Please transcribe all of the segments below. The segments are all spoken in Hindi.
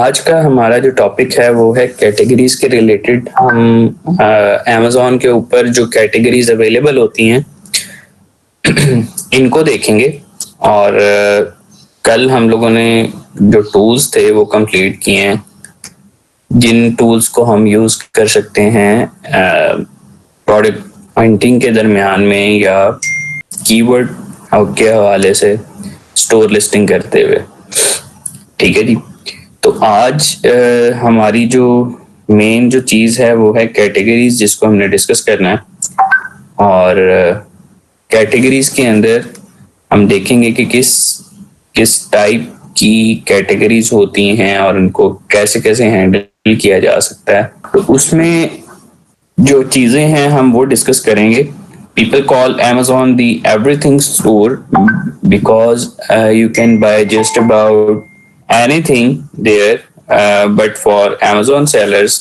आज का हमारा जो टॉपिक है वो है कैटेगरीज के रिलेटेड। हम अमेज़ॉन के ऊपर जो कैटेगरीज अवेलेबल होती हैं इनको देखेंगे। और कल हम लोगों ने जो टूल्स थे वो कंप्लीट किए हैं, जिन टूल्स को हम यूज कर सकते हैं प्रोडक्ट पॉइंटिंग के दरमियान में या कीवर्ड के हवाले से स्टोर लिस्टिंग करते हुए। ठीक है जी। तो आज हमारी जो मेन जो चीज़ है वो है कैटेगरीज, जिसको हमने डिस्कस करना है। और कैटेगरीज के अंदर हम देखेंगे कि किस किस टाइप की कैटेगरीज होती हैं और उनको कैसे कैसे हैंडल किया जा सकता है। तो उसमें जो चीज़ें हैं हम वो डिस्कस करेंगे। People call Amazon the everything store because you can buy just about anything there. But for Amazon sellers,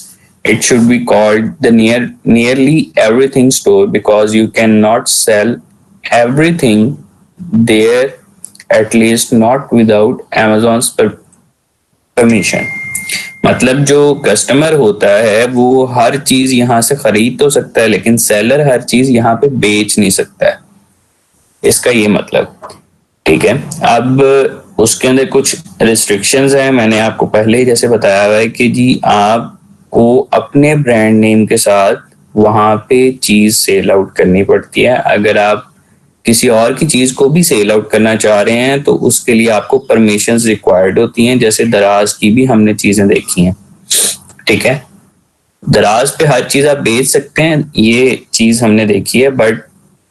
it should be called the nearly everything store because you cannot sell everything there, at least not without Amazon's permission. मतलब जो कस्टमर होता है वो हर चीज यहाँ से खरीद तो सकता है, लेकिन सेलर हर चीज यहाँ पे बेच नहीं सकता है, इसका ये मतलब। ठीक है। अब उसके अंदर कुछ रिस्ट्रिक्शंस हैं। मैंने आपको पहले ही जैसे बताया हुआ है कि जी आपको अपने ब्रांड नेम के साथ वहां पे चीज सेल आउट करनी पड़ती है। अगर आप किसी और की चीज को भी सेल आउट करना चाह रहे हैं तो उसके लिए आपको परमिशंस रिक्वायर्ड होती हैं। जैसे दराज की भी हमने चीजें देखी हैं। ठीक है। दराज पे हर चीज आप बेच सकते हैं, ये चीज हमने देखी है। बट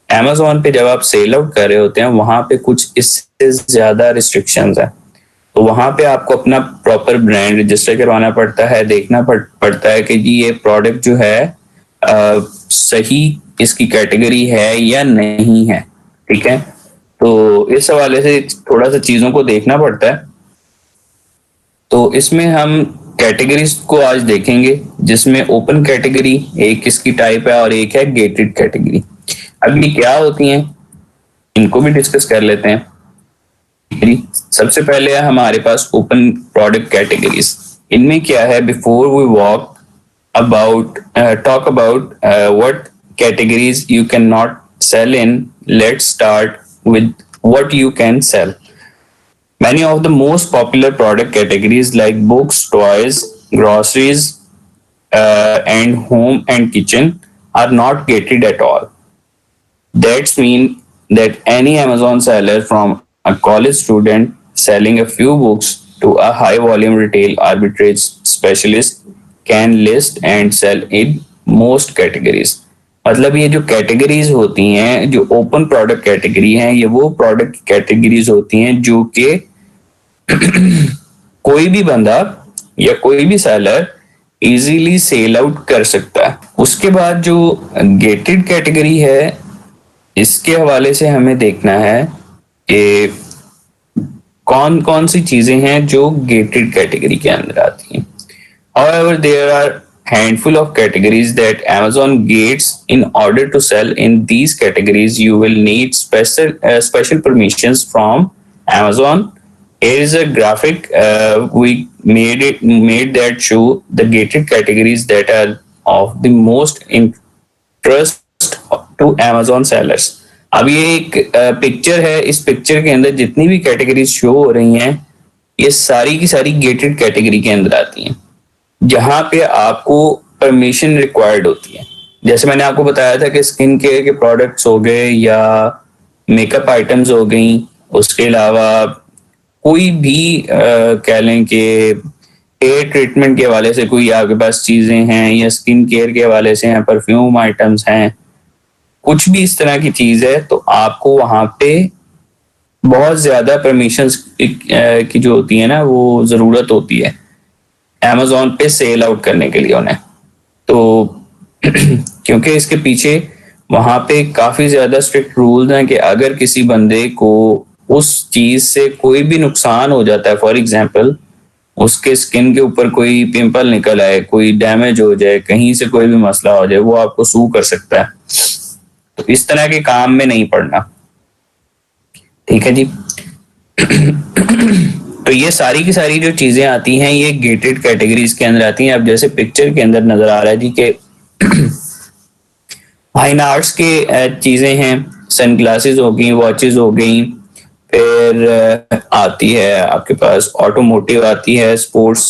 Amazon पे जब आप सेल आउट कर रहे होते हैं वहां पे कुछ इससे ज्यादा रिस्ट्रिक्शंस है। तो वहां पे आपको अपना प्रॉपर ब्रांड रजिस्टर करवाना पड़ता है, देखना पड़ता है कि जी ये प्रोडक्ट जो है सही इसकी कैटेगरी है या नहीं है। ठीक है। तो इस हवाले से थोड़ा सा चीजों को देखना पड़ता है। तो इसमें हम कैटेगरीज को आज देखेंगे, जिसमें ओपन कैटेगरी एक इसकी टाइप है और एक है गेटेड कैटेगरी। अब ये क्या होती हैं इनको भी डिस्कस कर लेते हैं। सबसे पहले है हमारे पास ओपन प्रोडक्ट कैटेगरीज। इनमें क्या है, before we walk about talk about what categories you can not sell in, let's start with what you can sell. Many of the most popular product categories like books, toys, groceries, and home and kitchen are not gated at all. That's mean that any Amazon seller, from a college student selling a few books to a high volume retail arbitrage specialist, can list and sell in most categories. मतलब ये जो कैटेगरीज होती हैं, जो ओपन प्रोडक्ट कैटेगरी हैं, ये वो प्रोडक्ट कैटेगरीज होती हैं जो कि कोई भी बंदा या कोई भी सेलर इजीली सेल आउट कर सकता है। उसके बाद जो गेटेड कैटेगरी है, इसके हवाले से हमें देखना है कि कौन कौन सी चीजें हैं जो गेटेड कैटेगरी के अंदर आती हैं। However, there are handful of categories that Amazon gates. In order to sell in these categories, you will need special permissions from Amazon. Here is a graphic we made that show the gated categories that are of the most interest to Amazon sellers. अब ये एक पिक्चर है। इस पिक्चर के अंदर जितनी भी कैटेगरीज शो हो रही हैं, ये सारी की सारी गेटेड कैटेगरी के अंदर आती हैं, जहां पे आपको परमिशन रिक्वायर्ड होती है। जैसे मैंने आपको बताया था कि स्किन केयर के प्रोडक्ट्स हो गए या मेकअप आइटम्स हो गई, उसके अलावा कोई भी कह लें कि हेयर ट्रीटमेंट के हवाले से कोई आपके पास चीजें हैं, या स्किन केयर के हवाले से हैं, परफ्यूम आइटम्स हैं, कुछ भी इस तरह की चीज है, तो आपको वहां पे बहुत ज्यादा परमिशंस की जो होती है ना, वो जरूरत होती है Amazon पे सेल आउट करने के लिए उन्हें। तो क्योंकि इसके पीछे वहां पे काफी ज्यादा स्ट्रिक्ट रूल्स हैं कि अगर किसी बंदे को उस चीज से कोई भी नुकसान हो जाता है, फॉर एग्जांपल उसके स्किन के ऊपर कोई पिंपल निकल आए, कोई डैमेज हो जाए, कहीं से कोई भी मसला हो जाए, वो आपको सू कर सकता है। तो इस तरह के काम में नहीं पड़ना। ठीक है जी। तो ये सारी की सारी जो चीजें आती हैं ये गेटेड कैटेगरीज के अंदर आती हैं। अब जैसे पिक्चर के अंदर नजर आ रहा है जी के फाइन आर्ट्स के चीजें हैं, सनग्लासेस हो गई, वॉचेस हो गई, फिर आती है आपके पास ऑटोमोटिव आती है, स्पोर्ट्स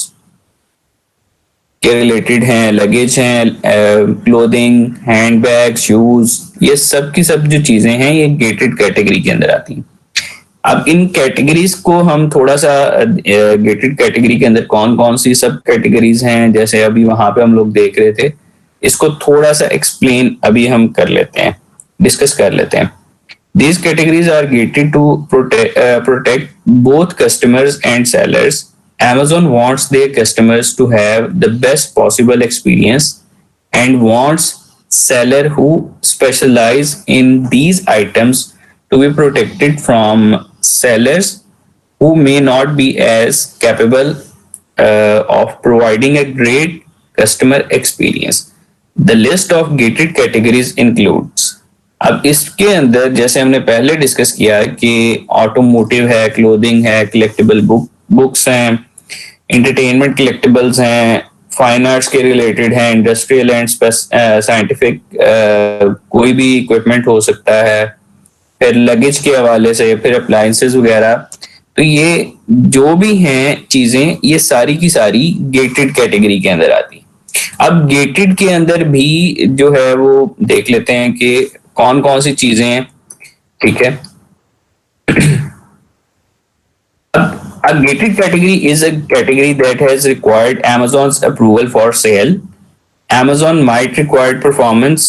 के रिलेटेड हैं, लगेज हैं, क्लोथिंग, हैंडबैग, शूज, ये सब की सब जो चीजें हैं ये गेटेड कैटेगरी के अंदर आती हैं। अब इन कैटेगरीज को हम थोड़ा सा गेटेड कैटेगरी के अंदर कौन कौन सी सब कैटेगरीज हैं, जैसे अभी वहां पे हम लोग देख रहे थे, इसको थोड़ा सा एक्सप्लेन अभी हम कर लेते हैं, डिस्कस कर लेते हैं। These categories are gated to protect both customers and sellers. Amazon wants their customers to have the best possible experience and wants seller who specialize in these items to be protected from sellers who may not be as capable of providing a great customer experience. The list of gated categories includes, अब इसके अंदर जैसे हमने पहले डिस्कस किया कि ऑटोमोटिव है, क्लोथिंग है, कलेक्टिबल बुक्स हैं, एंटरटेनमेंट कलेक्टिबल्स हैं, फाइन आर्ट्स के रिलेटेड हैं, इंडस्ट्रियल एंड साइंटिफिक कोई भी इक्विपमेंट हो सकता है, फिर लगेज के हवाले से, फिर अप्लायंसेस वगैरह। तो ये जो भी हैं चीजें ये सारी की सारी गेटेड कैटेगरी के अंदर आती है। अब गेटेड के अंदर भी जो है वो देख लेते हैं कि कौन कौन सी चीजें हैं, ठीक है। A gated category is a category that has required Amazon's approval for sale. Amazon might require performance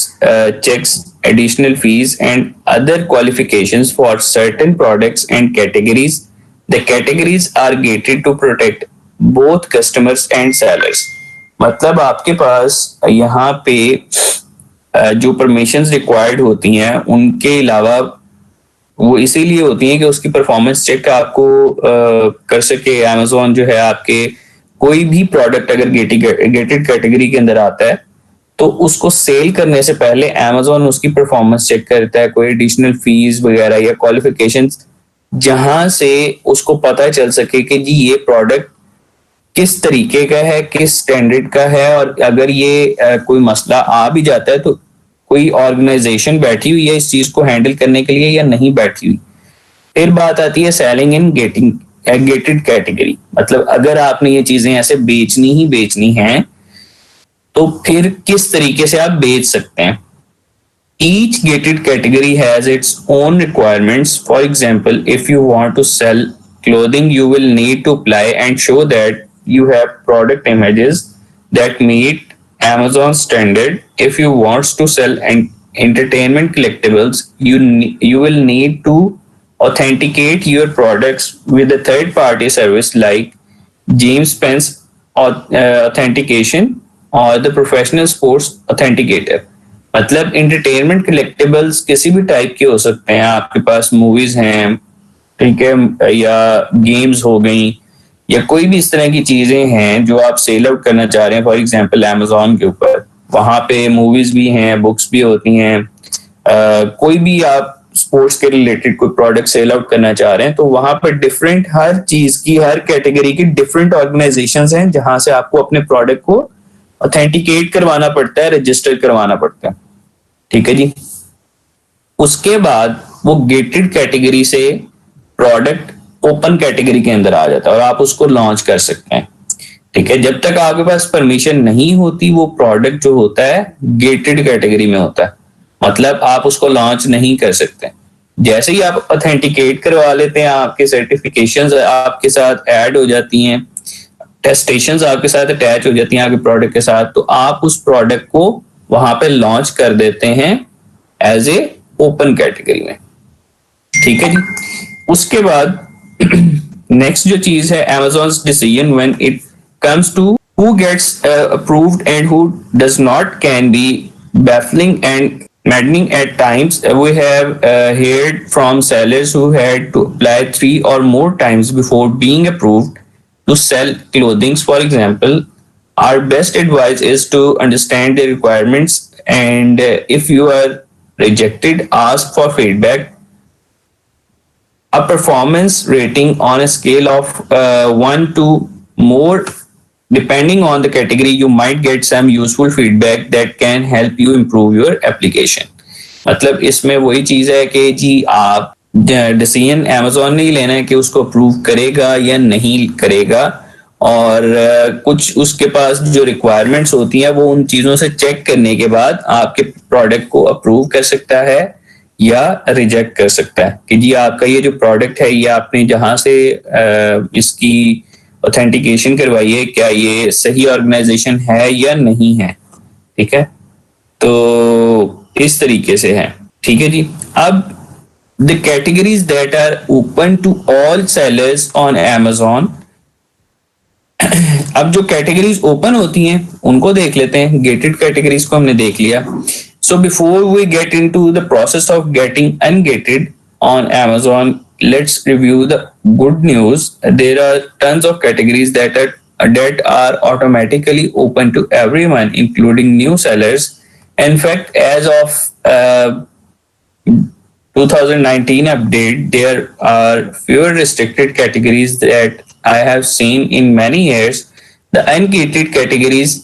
checks, additional fees, and other qualifications for certain products and categories. The categories are gated to protect both customers and sellers. मतलब आपके पास यहाँ पे जो परमिशंस रिक्वायर्ड होती हैं उनके अलावा वो इसीलिए होती हैं कि उसकी परफॉर्मेंस चेक आपको कर सके। अमेज़न जो है आपके कोई भी प्रोडक्ट अगर गेटेड कैटेगरी के अंदर आता है तो उसको सेल करने से पहले अमेज़न उसकी परफॉर्मेंस चेक करता है, कोई एडिशनल फीस वगैरह या क्वालिफिकेशंस, जहां से उसको पता चल सके कि जी ये प्रोडक्ट किस तरीके का है, किस स्टैंडर्ड का है, और अगर ये कोई मसला आ भी जाता है तो कोई ऑर्गेनाइजेशन बैठी हुई है इस चीज को हैंडल करने के लिए या नहीं बैठी हुई। फिर बात आती है सेलिंग इन गेटेड कैटेगरी, मतलब अगर आपने ये चीजें ऐसे बेचनी ही बेचनी है तो फिर किस तरीके से आप बेच सकते हैं। Each gated category has its own requirements. For example, if you want to sell clothing, you will need to apply and show that you have product images that meet Amazon standard. If you want to sell entertainment collectibles, you will need to authenticate your products with a third-party service like James Pence authentication or the professional sports authenticator. मतलब एंटरटेनमेंट कलेक्टिबल्स किसी भी टाइप के हो सकते हैं, आपके पास मूवीज हैं, ठीक है, या गेम्स हो गई, या कोई भी इस तरह की चीजें हैं जो आप सेल आउट करना चाह रहे हैं। फॉर एग्जांपल अमेज़न के ऊपर वहां पे मूवीज भी हैं, बुक्स भी होती हैं, कोई भी आप स्पोर्ट्स के रिलेटेड कोई प्रोडक्ट सेल आउट करना चाह रहे हैं तो वहां पर डिफरेंट हर चीज की, हर कैटेगरी की डिफरेंट ऑर्गेनाइजेशंस हैं जहां से आपको अपने प्रोडक्ट को ऑथेंटिकेट करवाना पड़ता है, रजिस्टर करवाना पड़ता है, ठीक है जी। उसके बाद वो गेटेड कैटेगरी से प्रोडक्ट ओपन कैटेगरी के अंदर आ जाता है और आप उसको लॉन्च कर सकते हैं, ठीक है। जब तक आपके पास परमिशन नहीं होती वो प्रोडक्ट जो होता है गेटेड कैटेगरी में होता है, मतलब आप उसको लॉन्च नहीं कर सकते। जैसे ही आप ऑथेंटिकेट करवा लेते हैं, आपके सर्टिफिकेशंस आपके साथ ऐड हो जाती हैं, टेस्टेशंस आपके साथ अटैच हो जाती हैं आपके प्रोडक्ट के साथ, तो आप उस प्रोडक्ट को वहां पे लॉन्च कर देते हैं एज ए ओपन कैटेगरी में, ठीक है जी। उसके बाद नेक्स्ट जो चीज है Amazon's decision when it comes to who gets approved and who does not can be baffling and maddening at times. We have heard from sellers who had to apply 3 or more times before being approved to sell clothing. For example, our best advice is to understand the requirements, and if you are rejected, ask for feedback. a performance rating on a scale of 1 to more depending on the category. You might get some useful feedback that can help you improve your application. मतलब इसमें वही चीज है कि जी आप डिसीजन Amazon ने ही लेना है कि उसको अप्रूव करेगा या नहीं करेगा, और कुछ उसके पास जो रिक्वायरमेंट्स होती हैं वो उन चीजों से चेक करने के बाद आपके प्रोडक्ट को अप्रूव कर सकता है या रिजेक्ट कर सकता है कि जी आपका ये जो प्रोडक्ट है ये आपने जहां से इसकी ऑथेंटिकेशन करवाई है क्या ये सही ऑर्गेनाइजेशन है या नहीं है। ठीक है, तो इस तरीके से है। ठीक है जी, अब the categories that are open to all sellers on Amazon। अब जो कैटेगरीज ओपन होती हैं उनको देख लेते हैं। गेटेड कैटेगरीज को हमने देख लिया। So before we get into the process of getting ungated on Amazon, let's review the good news. There are tons of categories that are automatically open to everyone, including new sellers. In fact, as of 2019 update, there are fewer restricted categories that I have seen in many years. The ungated categories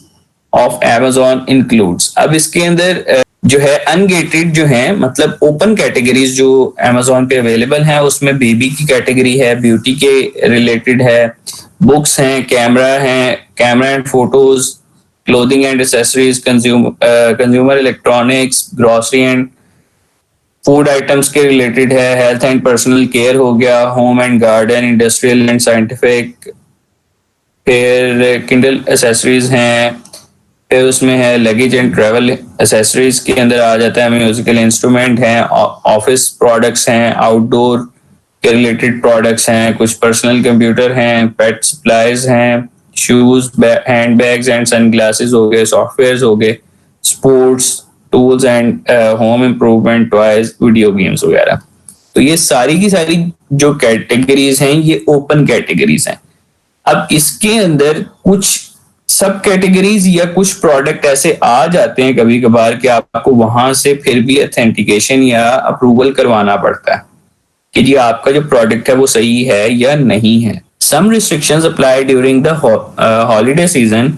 of Amazon includes. अब इसके अंदर जो है अनगेटेड जो है मतलब ओपन कैटेगरीज जो Amazon पे अवेलेबल है, उसमें बेबी की कैटेगरी है, ब्यूटी के रिलेटेड है, बुक्स हैं, camera and photos, clothing and accessories, consumer electronics, grocery and food items के रिलेटेड है, हेल्थ एंड पर्सनल केयर हो गया, home and garden, industrial and scientific, फिर किंडल एसेसरीज हैं, फिर उसमें है लगेज एंड ट्रैवल एसेसरीज के अंदर आ जाता है, म्यूजिकल इंस्ट्रूमेंट हैं, ऑफिस प्रोडक्ट्स हैं, आउटडोर के रिलेटेड प्रोडक्ट्स हैं, कुछ पर्सनल कंप्यूटर हैं, पेट सप्लाईज हैं, shoes, hand bags and sunglasses हो गए, सॉफ्टवेयर हो गए, sports tools and home improvement toys, video games वगैरह। तो ये सारी की सारी जो कैटेगरीज हैं ये ओपन कैटेगरीज हैं। अब इसके अंदर कुछ सब कैटेगरीज या कुछ प्रोडक्ट ऐसे आ जाते हैं कभी कभार कि आपको वहां से फिर भी ऑथेंटिकेशन या अप्रूवल करवाना पड़ता है कि जी आपका जो प्रोडक्ट है वो सही है या नहीं है। Some restrictions apply during the holiday season,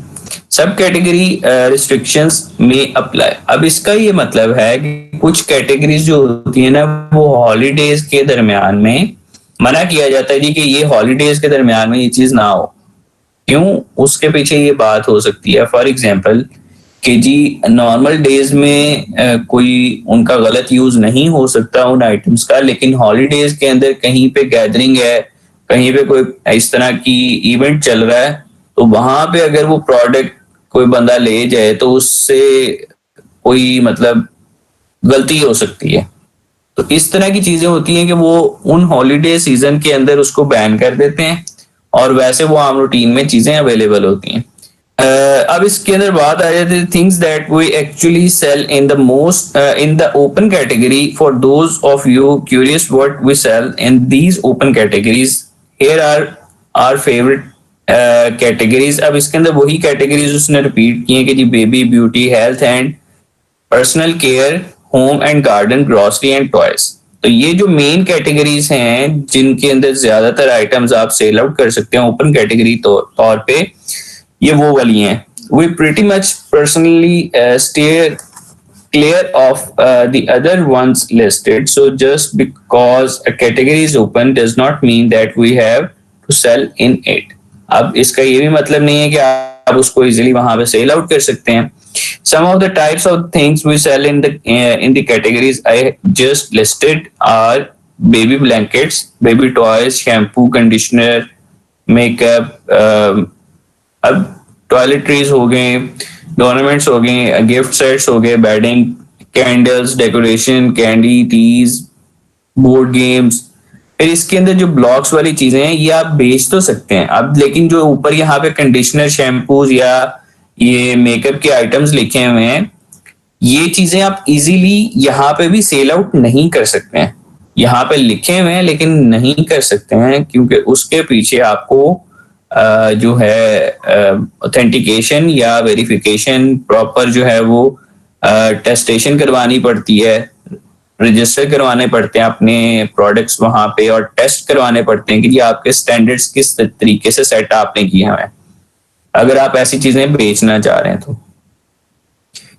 subcategory restrictions में अप्लाई। अब इसका ये मतलब है कि कुछ कैटेगरीज जो होती है ना वो हॉलीडेज के दरमियान में मना किया जाता है जी कि ये हॉलीडेज के दरमियान में ये चीज ना हो। क्यों? उसके पीछे ये बात हो सकती है, फॉर एग्जाम्पल कि जी नॉर्मल डेज में कोई उनका गलत यूज नहीं हो सकता उन आइटम्स का, लेकिन हॉलीडेज के अंदर कहीं पे गैदरिंग है, कहीं पे कोई इस तरह की इवेंट चल रहा है, तो वहां पे अगर वो प्रोडक्ट कोई बंदा ले जाए तो उससे कोई मतलब गलती हो सकती है। तो इस तरह की चीजें होती हैं कि वो उन हॉलीडे सीजन के अंदर उसको बैन कर देते हैं और वैसे वो आम रूटीन में चीजें अवेलेबल होती हैं। अब इसके अंदर बात आ जाती है things that we actually sell in the most in the open category. For those of you curious what we sell in these open categories, here are our favourite categories. अब इसके अंदर वही कैटेगरीज उसने रिपीट की हैं कि जी baby, beauty, health and personal care, home and garden, grocery and toys. तो ये जो मेन कैटेगरीज हैं जिनके अंदर ज्यादातर आइटम्स आप सेल आउट कर सकते हैं ओपन कैटेगरी तौर पे, ये वो वाली हैं। We pretty much personally steer clear of the other ones listed. So just because a category is open does not mean that we have to sell in it. अब इसका ये भी मतलब नहीं है कि आप उसको इजीली वहां पे सेल आउट कर सकते हैं। Some of the types of things we sell in the categories I just listed are baby blankets, baby toys, shampoo, conditioner, makeup, अब टॉयलेटरीज हो गए, ornaments हो गए, गिफ्ट सेट्स हो गए, bedding, candles, decoration, candy, teas, board games. फिर इसके अंदर जो ब्लॉक्स वाली चीजें हैं ये आप बेच तो सकते हैं अब, लेकिन जो ऊपर यहाँ पे कंडीशनर, शैम्पूज या ये मेकअप के आइटम्स लिखे हुए हैं, ये चीजें आप इजीली यहाँ पे भी सेल आउट नहीं कर सकते हैं। यहाँ पे लिखे हुए हैं लेकिन नहीं कर सकते हैं क्योंकि उसके पीछे आपको जो है ऑथेंटिकेशन या वेरिफिकेशन प्रॉपर जो है वो टेस्टेशन करवानी पड़ती है, रजिस्टर करवाने पड़ते हैं अपने प्रोडक्ट्स वहां पे, और टेस्ट करवाने पड़ते हैं कि जी आपके स्टैंडर्ड्स किस तरीके से सेट आपने किए हैं, अगर आप ऐसी चीजें बेचना चाह रहे हैं तो।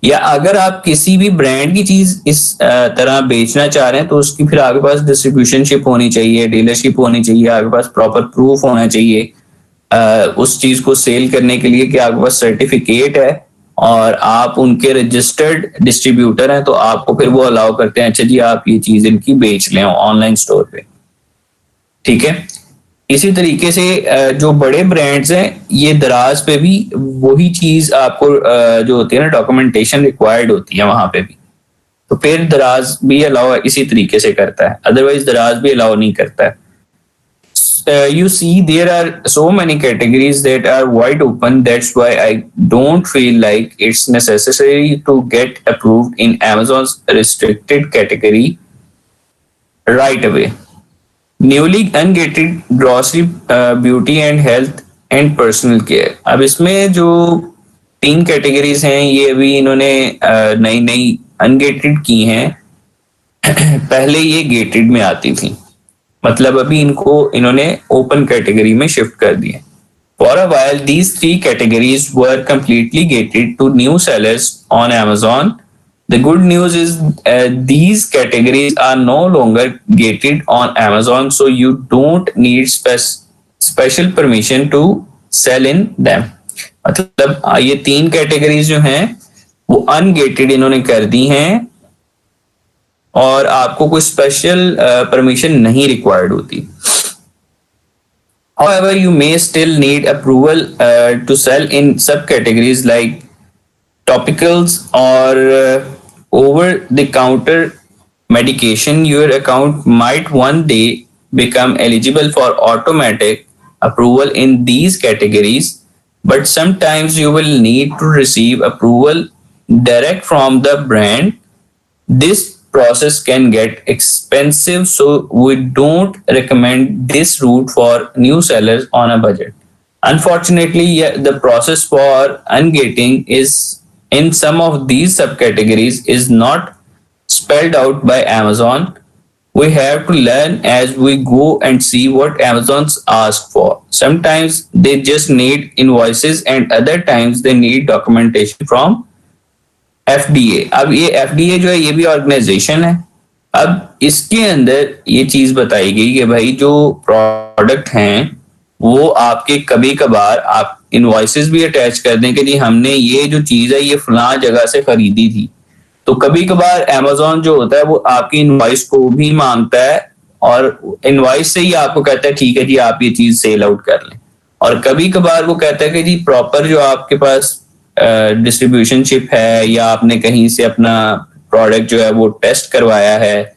या अगर आप किसी भी ब्रांड की चीज इस तरह बेचना चाह रहे हैं तो उसकी फिर आपके पास डिस्ट्रीब्यूशनशिप होनी चाहिए, डीलरशिप होनी चाहिए, आपके पास प्रॉपर प्रूफ होना चाहिए उस चीज को सेल करने के लिए कि आपके पास सर्टिफिकेट है और आप उनके रजिस्टर्ड डिस्ट्रीब्यूटर हैं, तो आपको फिर वो अलाउ करते हैं, अच्छा जी आप ये चीज इनकी बेच लें ऑनलाइन स्टोर पे। ठीक है, इसी तरीके से जो बड़े ब्रांड्स हैं ये दराज पे भी वही चीज आपको जो होती है ना डॉक्यूमेंटेशन रिक्वायर्ड होती है वहां पे भी, तो फिर दराज भी अलाउ इसी तरीके से करता है, अदरवाइज दराज भी अलाउ नहीं करता है। You see there are so many categories that are wide open, that's why I don't feel like it's necessary to get approved in Amazon's restricted category right away. Newly ungated grocery, beauty and health and personal care. अब इसमें जो 3 कैटेगरीज हैं ये अभी इन्होंने नई नई अनगेटेड की हैं पहले ये गेटेड में आती थी, मतलब अभी इनको इन्होंने ओपन कैटेगरी में शिफ्ट कर दिए। For a while, these 3 categories were completely gated to new sellers on Amazon. The good news is these categories are no longer gated on Amazon, so you don't need special permission to sell in them. मतलब ये 3 कैटेगरीज जो हैं वो अनगेटेड इन्होंने कर दी हैं और आपको कोई स्पेशल परमिशन नहीं रिक्वायर्ड होती। However, you may still need approval to sell in subcategories like topicals or over-the-counter medication. Your account might one day become eligible for automatic approval in these categories, but sometimes you will need to receive approval direct from the brand. This process can get expensive, so we don't recommend this route for new sellers on a budget. Unfortunately, the process for ungating is in some of these subcategories is not spelled out by Amazon. We have to learn as we go and see what Amazon's ask for. Sometimes they just need invoices and other times they need documentation from FDA. अब ये FDA जो है ये भी ऑर्गेनाइजेशन है। अब इसके अंदर ये चीज बताई गई कि भाई जो प्रोडक्ट हैं वो आपके कभी कभार आप इनवॉइसेस भी अटैच कर दें कि जी हमने ये जो चीज है ये फलां जगह से खरीदी थी, तो कभी कभार अमेज़न जो होता है वो आपकी इनवॉइस को भी मांगता है और इनवॉइस से ही आपको कहता है ठीक है जी आप ये चीज सेल आउट कर लें, और कभी कभार वो कहता है कि जी प्रॉपर जो आपके पास डिस्ट्रीब्यूशनशिप है या आपने कहीं से अपना प्रोडक्ट जो है वो टेस्ट करवाया है,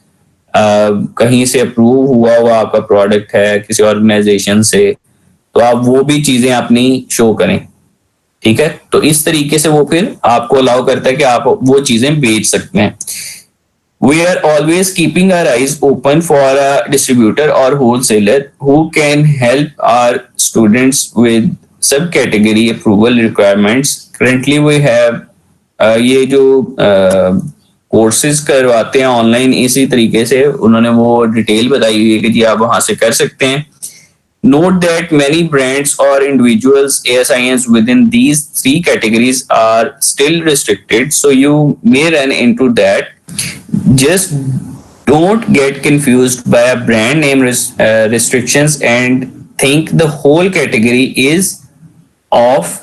कहीं से अप्रूव हुआ आपका प्रोडक्ट है किसी ऑर्गेनाइजेशन से, तो आप वो भी चीजें अपनी शो करें। ठीक है, तो इस तरीके से वो फिर आपको अलाउ करता है कि आप वो चीजें बेच सकते हैं। We are always keeping our eyes open for a distributor or wholesaler who can help our students with subcategory approval requirements. Currently we have ये जो कोर्सेज करवाते हैं ऑनलाइन, इसी तरीके से उन्होंने वो डिटेल बताई हुई है कि जी आप वहां से कर सकते हैं। Note that many brands or individuals ASINs within these 3 categories are still restricted, so you may run into that. Just don't get confused by a brand name restrictions and think the whole category is off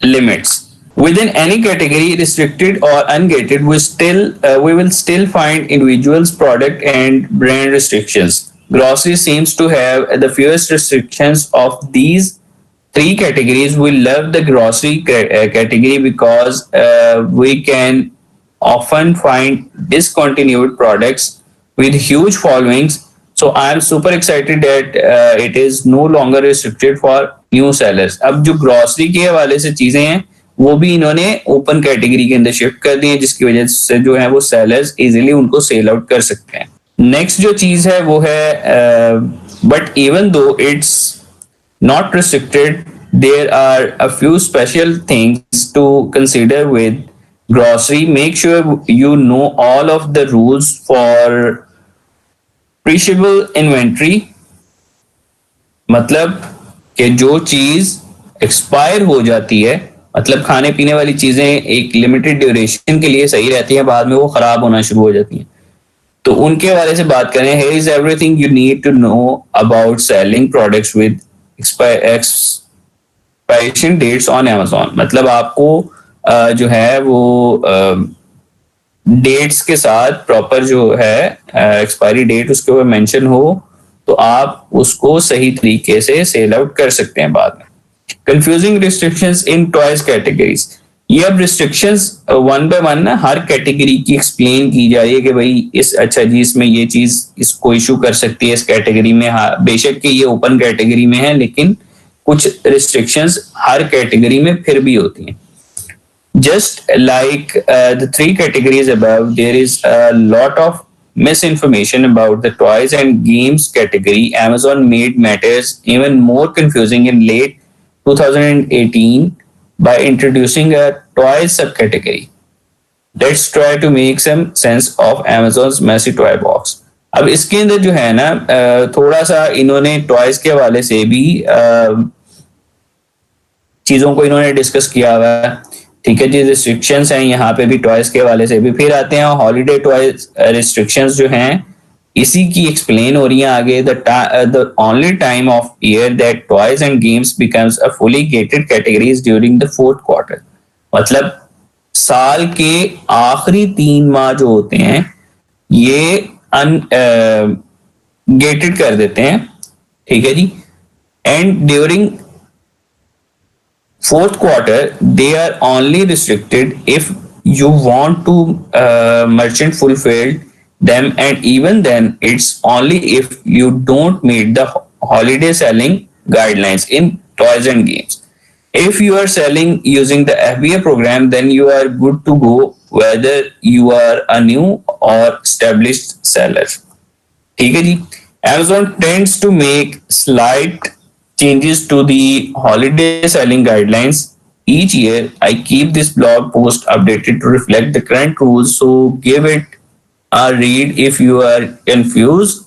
limits. Within any category, restricted or ungated, we will still find individuals, product and brand restrictions. Grocery seems to have the fewest restrictions of these 3 categories. We love the grocery category because we can often find discontinued products with huge followings. So I am super excited that it is no longer restricted for new sellers. अब जो ग्रोसरी के हवाले से चीजें हैं वो भी इन्होंने ओपन कैटेगरी के अंदर शिफ्ट कर दी है, जिसकी वजह से जो है वो सेलर्स इजीली उनको सेल आउट कर सकते हैं। नेक्स्ट जो चीज है वो है but even though it's not restricted, there are a few special things to consider with grocery, make sure you know all of the rules for perishable inventory. मतलब कि जो चीज एक्सपायर हो जाती है, मतलब खाने पीने वाली चीजें एक लिमिटेड ड्यूरेशन के लिए सही रहती हैं, बाद में वो खराब होना शुरू हो जाती हैं, तो उनके बारे से बात करें. Here is everything you need to know about selling products with expiration dates on Amazon. मतलब आपको जो है वो डेट्स के साथ प्रॉपर जो है एक्सपायरी डेट उसके ऊपर मेंशन हो, तो आप उसको सही तरीके से सेल आउट कर सकते हैं बाद में. कंफ्यूजिंग रिस्ट्रिक्शंस इन टॉयज कैटेगरीज. ये अब रिस्ट्रिक्शंस वन बाय वन ना हर कैटेगरी की एक्सप्लेन की जा रही है कि भाई इस अच्छा जी इसमें ये चीज इसको इशू कर सकती है इस कैटेगरी में. हाँ, बेशक कि ये ओपन कैटेगरी में है, लेकिन कुछ रिस्ट्रिक्शंस हर कैटेगरी में फिर भी होती हैं. Just like the three categories above, there is a lot of misinformation about the toys and games category. Amazon made matters even more confusing in late 2018 by introducing a toys subcategory. Let's try to make some sense of Amazon's messy toy box. अब इसके अंदर जो है ना थोड़ा सा इन्होंने टॉयज के हवाले से भी चीजों को इन्होंने डिस्कस किया हुआ है. ठीक है जी, रिस्ट्रिक्शंस हैं यहाँ पे भी टॉयज के हवाले से भी. फिर आते हैं हॉलीडे टॉयज रिस्ट्रिक्शंस जो हैं इसी की एक्सप्लेन हो रही है आगे. The only time of year that toys and games becomes a fully gated categories during the fourth quarter. मतलब साल के आखिरी 3 माह जो होते हैं ये गेटेड कर देते हैं. ठीक है जी. And during fourth quarter they are only restricted if you want to merchant fulfill them, and even then it's only if you don't meet the holiday selling guidelines in toys and games. If you are selling using the FBA program, then you are good to go whether you are a new or established seller. ठीक है जी. Amazon tends to make slight changes to the holiday selling guidelines each year. I keep this blog post updated to reflect the current rules, so give it a read if you are confused.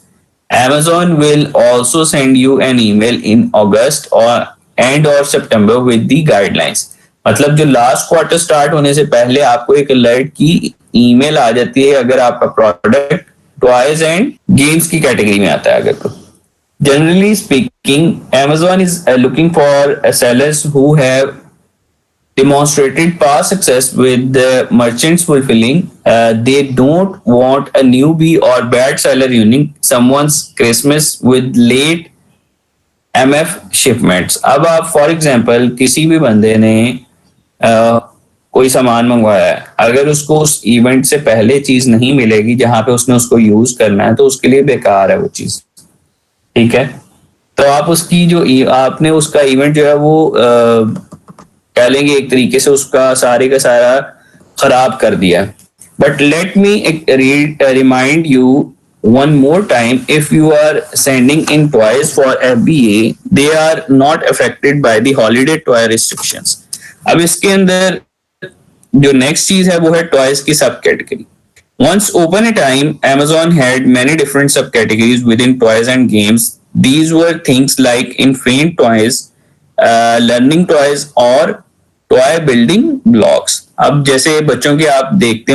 Amazon will also send you an email in August or end or September with the guidelines. मतलब जो लास्ट क्वार्टर स्टार्ट होने से पहले आपको एक अलर्ट की ईमेल आ जाती है अगर आपका प्रोडक्ट टॉयज एंड गेम्स की कैटेगरी में आता है अगर तो. Generally speaking, Amazon is looking for sellers who have demonstrated past success with the merchants fulfilling. They don't want a newbie or bad seller ruining someone's Christmas with late MF shipments. अब आप for example किसी भी बंदे ने कोई सामान मंगवाया है, अगर उसको उस इवेंट से पहले चीज नहीं मिलेगी जहां पे उसने उसको यूज करना है, तो उसके लिए बेकार है वो चीज. ठीक है. तो आप उसकी जो आपने उसका इवेंट जो है वो कह लेंगे एक तरीके से उसका सारे का सारा खराब कर दिया. But let me remind you one more time, if you are sending in toys for FBA, they are not affected by the holiday toy restrictions. अब इसके अंदर जो नेक्स्ट चीज है वो है टॉयज की सब category. Once upon a time, Amazon had many different subcategories within toys and games. These were things like infant toys, learning toys, और toy building blocks. अब जैसे बच्चों के आप देखते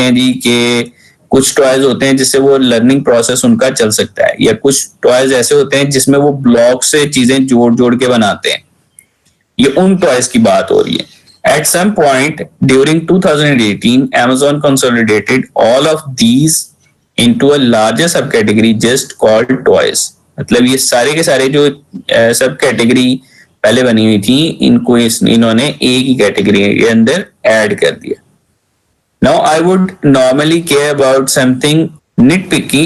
हैं जी कि कुछ टॉयज होते हैं जिससे वो लर्निंग प्रोसेस उनका चल सकता है, या कुछ टॉयज ऐसे होते हैं जिसमें वो ब्लॉक से चीजें जोड़ जोड़ के बनाते हैं. ये उन टॉयज की बात हो रही है. At some point during 2018, Amazon consolidated all of these into a larger subcategory just called toys. मतलब ये सारे के सारे जो सब कैटेगरी पहले बनी हुई थी इनको इन्होंने एक ही कैटेगरी के अंदर ऐड कर दिया. Now I would normally care about something nitpicky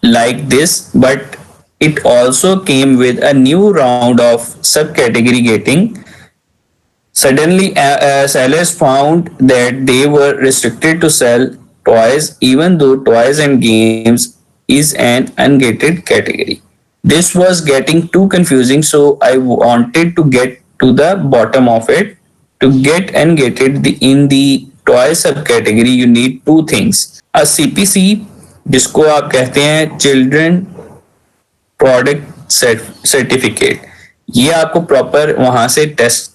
like this, but it also came with a new round of subcategory gating. Suddenly, sellers found that they were restricted to sell toys, even though toys and games is an ungated category. This was getting too confusing, so I wanted to get to the bottom of it. To get ungated in the toy sub category you need two things, a CPC जिसको आप कहते हैं चिल्ड्रन प्रोडक्ट सर्टिफिकेट, ये आपको प्रॉपर वहां से टेस्ट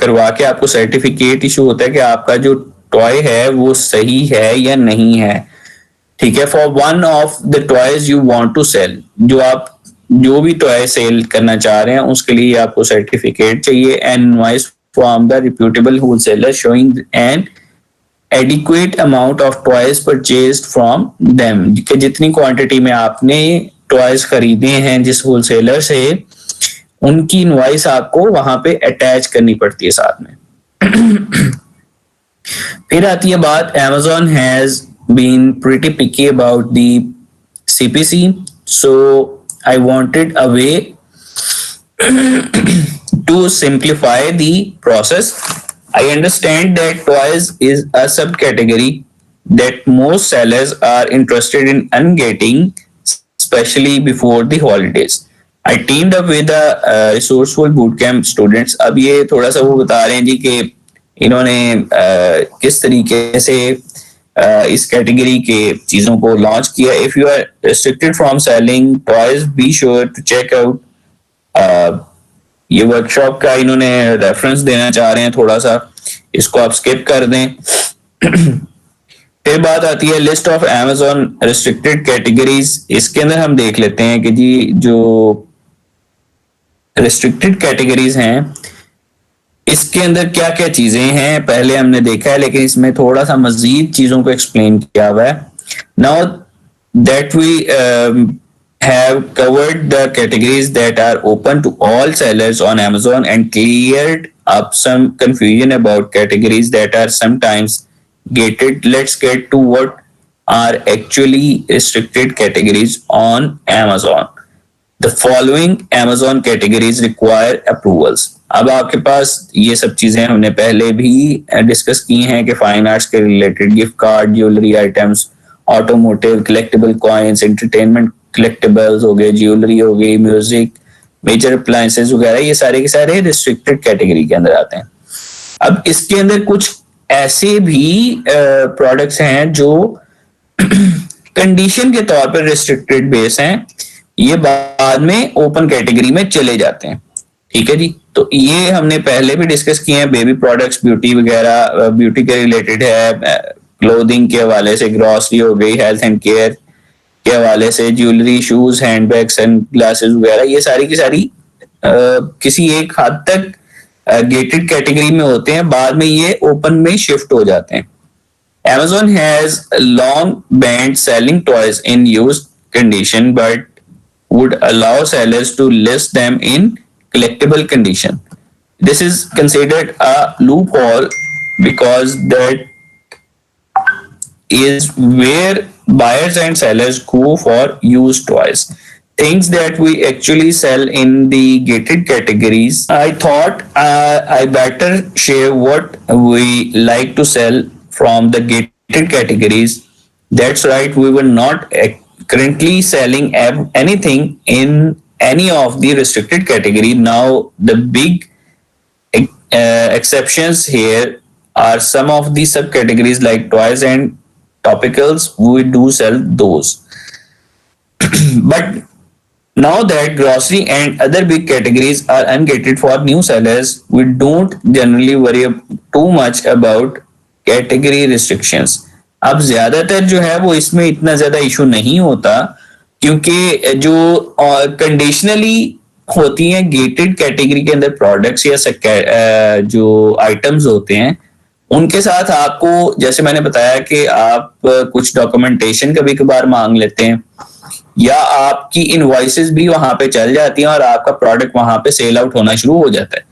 करवा के आपको सर्टिफिकेट इशू होता है कि आपका जो टॉय है वो सही है या नहीं है, ठीक है। For one of the toys you want to sell, जो आप जो भी टॉय सेल करना चाह रहे हैं उसके लिए आपको सर्टिफिकेट चाहिए, and invoice from the reputable wholesaler showing N adequate amount of toys purchased from them, कि जितनी क्वांटिटी में आपने टॉयज खरीदे हैं जिस होलसेलर से, उनकी इनवॉइस आपको वहां पे अटैच करनी पड़ती है साथ में। फिर आती है बात, Amazon has been pretty picky about the CPC, so I wanted a way to simplify the process. I understand that toys is a subcategory that most sellers are interested in getting, especially before the holidays. I teamed up with a resourceful bootcamp students. अब ये थोड़ा सा वो बता रहे हैं जी कि इन्होंने किस तरीके से इस कैटेगरी के चीजों को लॉन्च किया। If you are restricted from selling toys be sure to check out, ये वर्कशॉप का इन्होंने रेफरेंस देना चाह रहे हैं थोड़ा सा, इसको आप स्किप कर दें। फिर बात आती है list of Amazon restricted categories, इसके अंदर हम देख लेते हैं कि जी जो रिस्ट्रिक्टेड कैटेगरीज हैं इसके अंदर क्या क्या चीजें हैं, पहले हमने देखा है लेकिन इसमें थोड़ा सा मजीद चीजों को एक्सप्लेन किया हुआ है। Now that we have covered the categories that are open to all sellers on Amazon and cleared up some confusion about categories that are sometimes gated. Let's get to what are actually restricted categories on Amazon. The following Amazon categories require approvals. अब आपके पास ये सब चीजें हमने पहले भी डिस्कस की हैं कि फाइन आर्ट्स के related gift card, jewellery items, automotive, collectable coins, entertainment collectables हो गए, ज्वेलरी हो गई, म्यूजिक, मेजर अप्लायंसेस वगैरह, ये सारे के सारे रिस्ट्रिक्टेड कैटेगरी के अंदर आते हैं। अब इसके अंदर कुछ ऐसे भी प्रोडक्ट्स हैं जो कंडीशन के तौर पर रिस्ट्रिक्टेड बेस हैं, ये बाद में ओपन कैटेगरी में चले जाते हैं, ठीक है जी। तो ये हमने पहले भी डिस्कस किए हैं, बेबी प्रोडक्ट्स, ब्यूटी वगैरह, ब्यूटी के रिलेटेड है, क्लोथिंग के हवाले से ग्रॉसरी हो गई, हेल्थ एंड केयर के हवाले से jewellery, shoes, handbags and glasses वगैरह, ये सारी की सारी किसी एक हद तक गेटेड कैटेगरी में होते हैं, बाद में ये ओपन में शिफ्ट हो जाते हैं। Amazon has long banned selling toys in used condition but would allow sellers to list them in collectible condition. This is considered a loophole because that is where buyers and sellers go for used toys, things that we actually sell in the gated categories. I thought I better share what we like to sell from the gated categories. That's right, we were not currently selling anything in any of the restricted category. Now the big exceptions here are some of the subcategories like toys and topicals. We do sell those. But now that grocery and other big categories are ungated for new sellers, we don't generally worry too much about category restrictions. अब ज्यादातर जो है वो इसमें इतना ज्यादा इशू नहीं होता, क्योंकि जो कंडीशनली होती हैं गेटेड कैटेगरी के अंदर प्रोडक्ट्स या जो आइटम्स होते हैं, उनके साथ आपको, जैसे मैंने बताया कि आप कुछ डॉक्यूमेंटेशन कभी कभार मांग लेते हैं या आपकी इनवॉइसेस भी वहां पे चल जाती हैं और आपका प्रोडक्ट वहां पे सेल आउट होना शुरू हो जाता है।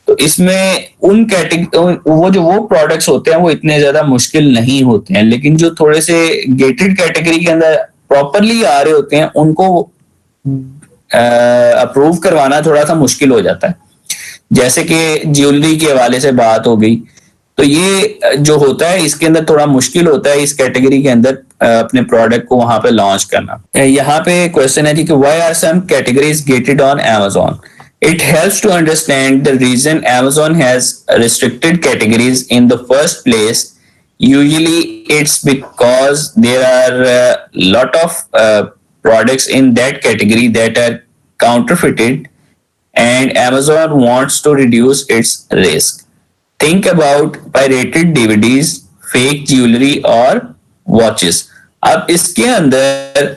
तो इसमें उन वो प्रोडक्ट्स होते हैं वो इतने ज्यादा मुश्किल नहीं होते हैं, लेकिन जो थोड़े से गेटेड कैटेगरी के अंदर प्रॉपरली आ रहे होते हैं उनको अप्रूव करवाना थोड़ा सा मुश्किल हो जाता है। जैसे कि ज्वेलरी के हवाले से बात हो गई, तो ये जो होता है इसके अंदर थोड़ा मुश्किल होता है इस कैटेगरी के अंदर अपने प्रोडक्ट को वहां पे लॉन्च करना। यहाँ पे क्वेश्चन है जी कि why are some categories gated on Amazon? It helps to understand the reason Amazon has restricted categories in the first place. Usually, it's because there are a lot of products in that category that are counterfeited, and Amazon wants to reduce its risk. Think about pirated DVDs, fake jewelry और watches. अब इसके अंदर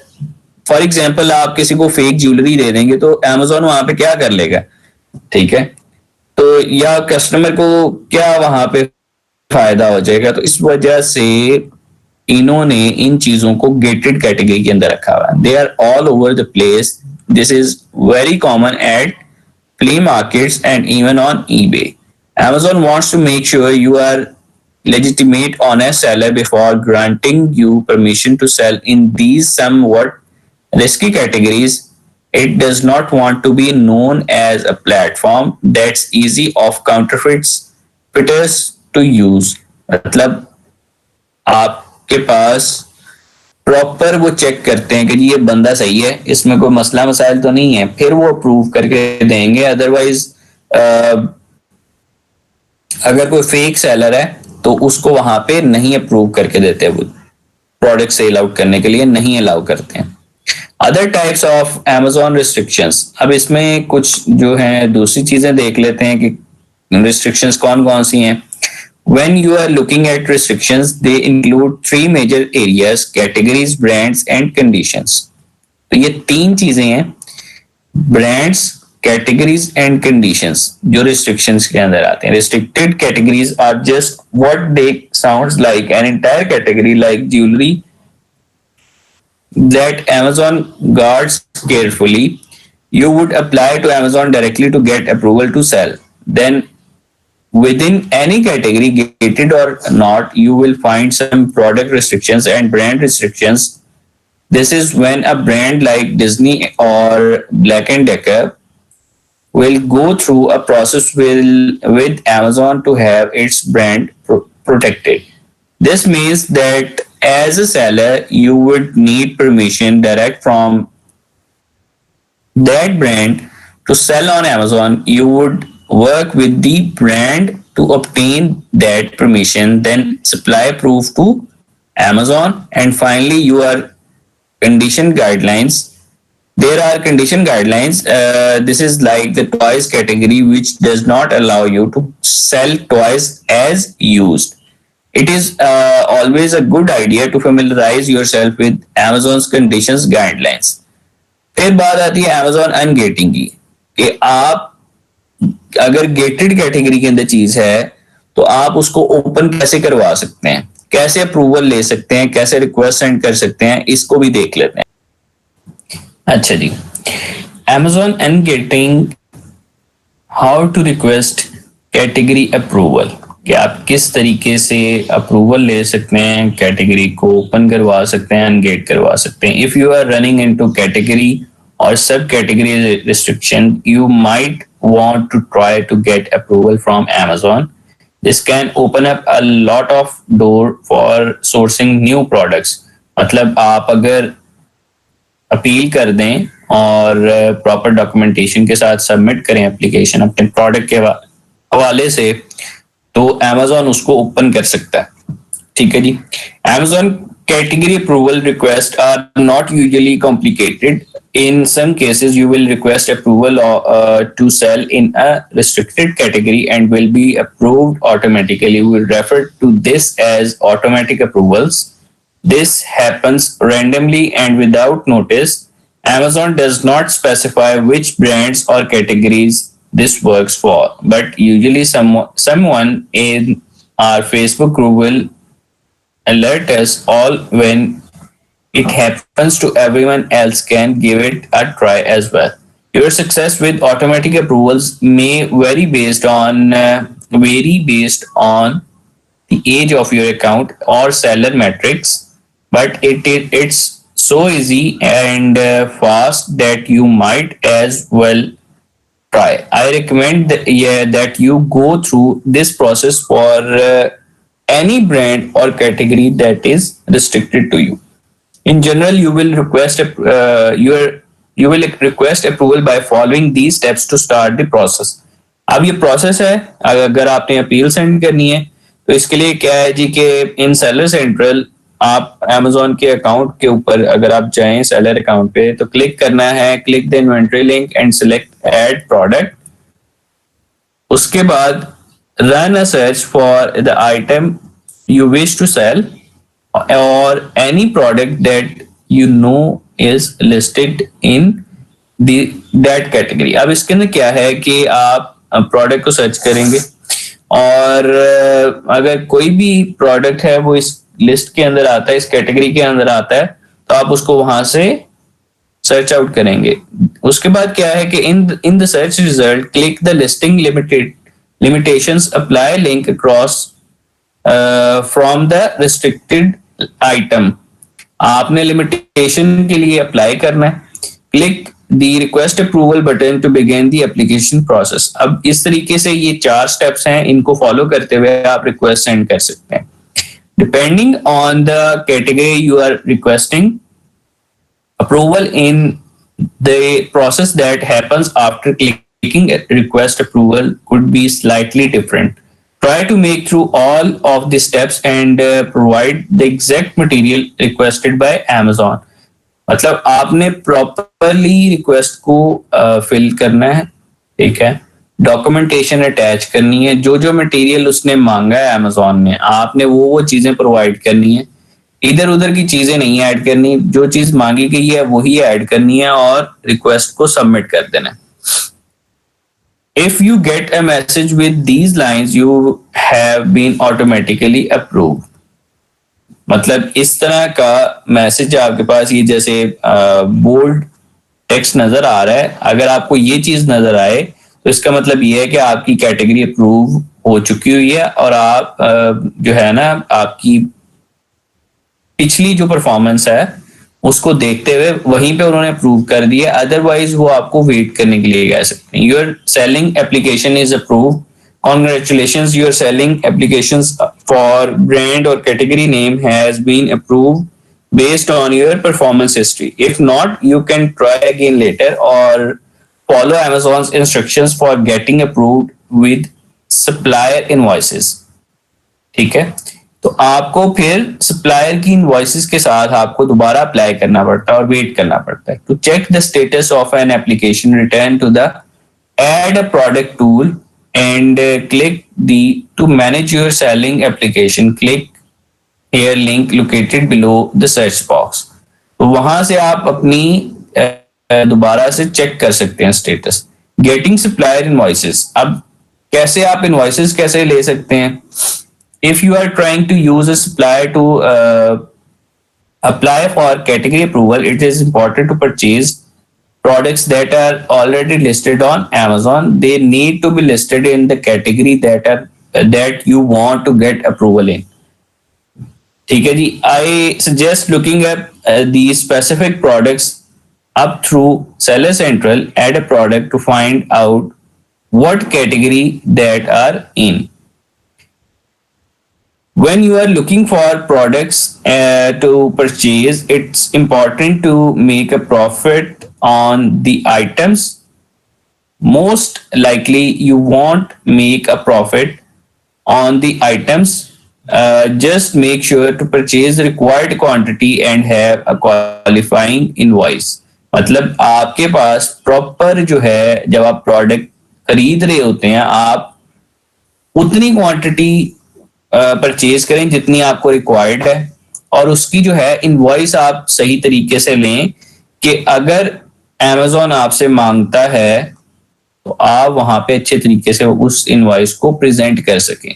फॉर एग्जाम्पल आप किसी को फेक ज्वेलरी दे देंगे तो Amazon वहां पे क्या कर लेगा, ठीक है, तो या कस्टमर को क्या वहां पे फायदा हो जाएगा. तो इस वजह से इन्होंने इन चीजों को गेटेड कैटेगरी के अंदर रखा हुआ है. They are all over the place. This is very common at flea markets and even on eBay. Amazon wants to make sure you are legitimate honest seller before granting you permission to sell in these somewhat risky categories. It does not want to be known as a platform that's easy of counterfeiters to use. मतलब आपके पास प्रॉपर वो चेक करते हैं कि ये बंदा सही है, इसमें कोई मसला मसाइल तो नहीं है, फिर वो अप्रूव करके देंगे. अदरवाइज अगर कोई फेक सेलर है तो उसको वहां पे नहीं अप्रूव करके देते, वो प्रोडक्ट सेल आउट करने के लिए नहीं अलाउ करते हैं. Other types of Amazon restrictions. अब इसमें कुछ जो है दूसरी चीजें देख लेते हैं कि रिस्ट्रिक्शंस कौन कौन सी हैं. When you are looking at restrictions, they include three major areas: categories, brands, and conditions. तो ये तीन चीजें हैं, brands, categories, and conditions, जो restrictions के अंदर आते हैं. Restricted categories are just what they sounds like, an entire category like jewelry that Amazon guards carefully. You would apply to Amazon directly to get approval to sell. Then within any category, gated or not, you will find some product restrictions and brand restrictions. This is when a brand like Disney or Black & Decker will go through a process with Amazon to have its brand protected. This means that as a seller, you would need permission direct from that brand to sell on Amazon. You would work with the brand to obtain that permission, then supply proof to Amazon, and finally your condition guidelines. There are condition guidelines. This is like the toys category, which does not allow you to sell toys as used. It is always a good idea to familiarize yourself with Amazon's conditions guidelines. फिर बात आती है Amazon ungating की, कि आप अगर गेटेड कैटेगरी के अंदर चीज है तो आप उसको ओपन कैसे करवा सकते हैं, कैसे अप्रूवल ले सकते हैं, कैसे रिक्वेस्ट सेंड कर सकते हैं, इसको भी देख लेते हैं. अच्छा जी, Amazon ungating, how to request category approval, कि आप किस तरीके से अप्रूवल ले सकते हैं, कैटेगरी को ओपन करवा सकते हैं, अनगेट करवा सकते हैं. If you are running into category or subcategory restriction, you might want to try to get approval from Amazon. This can open up a lot of door for sourcing new products. मतलब आप अगर अपील कर दें और प्रॉपर डॉक्यूमेंटेशन के साथ सबमिट करें एप्लीकेशन अपने प्रोडक्ट के हवाले से, तो Amazon उसको ओपन कर सकता है. ठीक है जी. Amazon category approval requests are not usually complicated. In some cases, you will request approval to sell in a restricted category and will be approved automatically. We will refer to this as automatic approvals. This happens randomly and without notice. Amazon does not specify which brands or categories this works for, but usually someone in our Facebook group will alert us all when it happens to everyone else can give it a try as well. Your success with automatic approvals may vary based on the age of your account or seller metrics, but it's so easy and fast that you might as well try. I recommend that you go through this process for any brand or category that is restricted to you. In general, you will request your you will request approval by following these steps to start the process. अब ये प्रोसेस है, अगर आपने अपील सेंड करनी है तो इसके लिए क्या है जी कि इन सेलर सेंट्रल आप Amazon के अकाउंट के ऊपर अगर आप जाएं सेलर अकाउंट पे तो क्लिक करना है, click the inventory link and select add product. उसके बाद run a search for the item you wish to sell or any product that you know is listed in that category. अब इसके अंदर क्या है कि आप प्रोडक्ट को सर्च करेंगे और अगर कोई भी प्रोडक्ट है वो इस लिस्ट के अंदर आता है, इस कैटेगरी के अंदर आता है, तो आप उसको वहां से सर्च आउट करेंगे. उसके बाद क्या है कि in the search result click the listing limitations apply link across from the restricted item. आपने लिमिटेशन के लिए अप्लाई करना है. Click the request approval button to begin the application process. अब इस तरीके से ये 4 स्टेप्स हैं, इनको फॉलो करते हुए आप रिक्वेस्ट सेंड कर सकते हैं. Depending on the category you are requesting approval in the process that happens after clicking request approval could be slightly different. Try to make through all of the steps and provide the exact material requested by Amazon. मतलब आपने प्रॉपरली रिक्वेस्ट को फिल करना है, ठीक है, डॉक्यूमेंटेशन अटैच करनी है, जो जो मटेरियल उसने मांगा है Amazon ने आपने वो चीजें प्रोवाइड करनी है. इधर उधर की चीजें नहीं ऐड करनी, जो चीज मांगी गई है वही ऐड करनी है और रिक्वेस्ट को सबमिट कर देना. If you get a message with these lines you have been automatically approved. मतलब इस तरह का मैसेज आपके पास ये जैसे बोल्ड टेक्स्ट नजर आ रहा है, अगर आपको ये चीज नजर आए तो इसका मतलब ये है कि आपकी कैटेगरी अप्रूव हो चुकी हुई है और आप जो है ना आपकी पिछली जो परफॉर्मेंस है उसको देखते हुए वहीं पे उन्होंने अप्रूव कर दिया. अदरवाइज वो आपको वेट करने के लिए कह सकते हैं. Your selling application is approved. Congratulations, your selling applications for brand or category name has been approved based on your performance history. If not, you can try again later or follow Amazon's instructions for getting approved with supplier invoices. ठीक है, तो आपको फिर सप्लायर की इनवॉइसेस के साथ आपको दोबारा अप्लाई करना पड़ता है और वेट करना पड़ता है. To check the status of an application return to the add a product tool and click the to manage your selling application. Click here link located below the search box. तो वहां से आप अपनी दोबारा से चेक कर सकते हैं स्टेटस. Getting supplier invoices. अब कैसे आप इनवॉइसेस कैसे ले सकते हैं? If you are trying to use a supplier to apply for category approval, it is important to purchase products that are already listed on Amazon. They need to be listed in the category that you want to get approval in. ठीक है जी. I suggest looking at these specific products up through Seller Central, add a product to find out what category that are in. When you are looking for products to purchase, it's important to make a profit on the items. Most likely you won't make a profit on the items. Just make sure to purchase the required quantity and have a qualifying invoice. मतलब आपके पास प्रॉपर जो है जब आप प्रोडक्ट खरीद रहे होते हैं आप उतनी क्वांटिटी परचेज करें जितनी आपको रिक्वायर्ड है और उसकी जो है इनवॉइस आप सही तरीके से लें कि अगर Amazon आपसे मांगता है तो आप वहां पे अच्छे तरीके से उस इनवॉइस को प्रेजेंट कर सकें.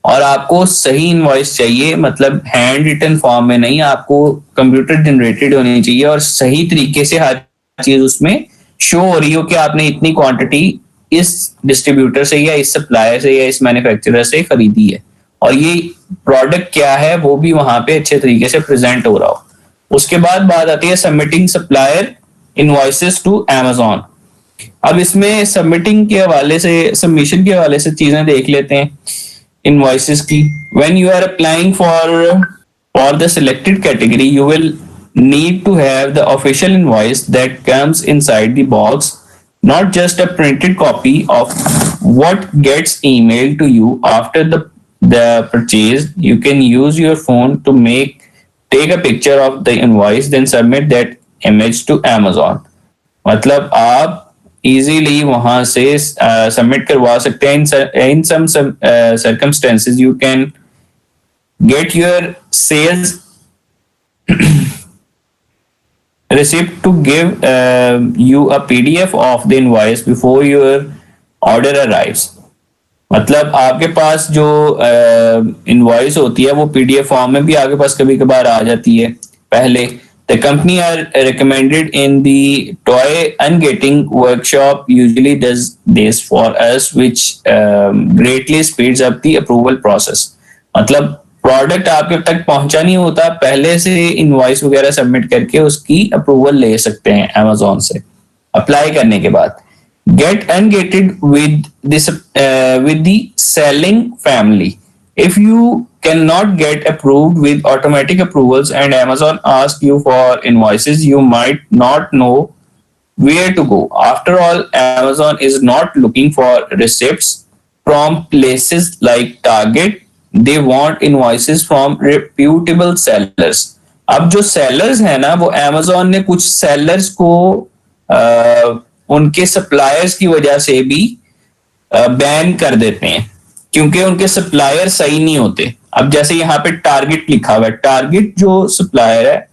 और आपको सही इनवॉइस चाहिए, मतलब हैंड रिटन फॉर्म में नहीं, आपको कंप्यूटर जनरेटेड होनी चाहिए और सही तरीके से हर चीज उसमें शो हो रही हो कि आपने इतनी क्वांटिटी इस डिस्ट्रीब्यूटर से या इस सप्लायर से या इस मैन्युफैक्चरर से खरीदी है और ये प्रोडक्ट क्या है वो भी वहां पे अच्छे तरीके से प्रेजेंट हो रहा हो. उसके बाद बात आती है submitting supplier invoices to Amazon. अब इसमें सबमिटिंग के हवाले से सबमिशन के हवाले से चीजें देख लेते हैं इनवॉइसेस की. When you are applying for the selected category you will need to have the official invoice that comes inside the box, not just a printed copy of what gets emailed to you after the purchase. You can use your phone to take a picture of the invoice, then submit that image to Amazon. मतलब आप इजीली वहां से सबमिट करवा सकते हैं. इन सम circumstances you can get your sales receipt to give you a PDF of the invoice before your order arrives. मतलब आपके पास जो इनवॉइस होती है वो PDF फॉर्म में भी आपके पास कभी कभार आ जाती है पहले. The company are recommended in the toy ungating workshop usually does this for us, which greatly speeds up the approval process. मतलब प्रोडक्ट आपके तक पहुंचा नहीं होता, पहले से इनवॉइस वगैरह सबमिट करके उसकी अप्रूवल ले सकते हैं Amazon से अप्लाई करने के बाद. Get ungated with the selling family. If you cannot get approved with automatic approvals and Amazon asks you for invoices, you might not know where to go. After all, Amazon is not looking for receipts from places like Target. They want invoices from reputable sellers. अब जो sellers है ना, वो Amazon ने कुछ sellers को उनके suppliers की वजह से भी बैन कर देते हैं क्योंकि उनके सप्लायर सही नहीं होते. अब जैसे यहाँ पे टारगेट लिखा हुआ है, टारगेट जो सप्लायर है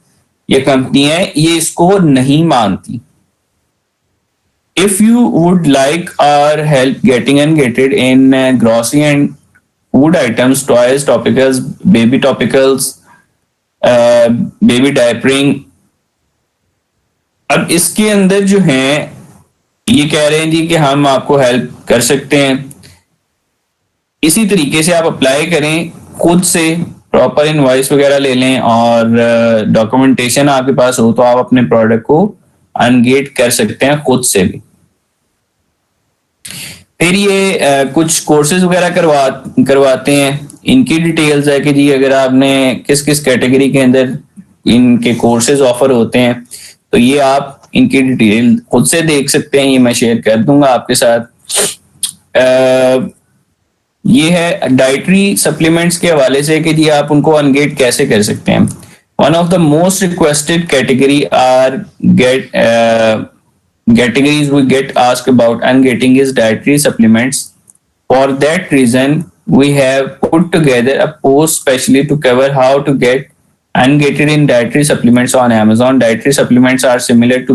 ये कंपनी है, ये इसको नहीं मानती. If you would like our help getting ungated in grocery and food items, toys, topicals, baby diapering. अब इसके अंदर जो है ये कह रहे हैं जी कि हम आपको हेल्प कर सकते हैं. इसी तरीके से आप अप्लाई करें खुद से, प्रॉपर इनवॉइस वगैरह ले लें और डॉक्यूमेंटेशन आपके पास हो तो आप अपने प्रोडक्ट को अनगेट कर सकते हैं खुद से भी. फिर ये कुछ कोर्सेज वगैरह करवाते हैं. इनकी डिटेल्स है कि जी अगर आपने किस किस कैटेगरी के अंदर इनके कोर्सेज ऑफर होते हैं तो ये आप इनकी डिटेल खुद से देख सकते हैं. ये मैं शेयर कर दूंगा आपके साथ. ये है डाइटरी सप्लीमेंट्स के हवाले से कि जी आप उनको अनगेट कैसे कर सकते हैं. One of the most requested category are categories we get asked about ungating is dietary supplements. For that reason, we have put together a post specially to cover how to get ungated in dietary supplements on Amazon. Dietary supplements are similar to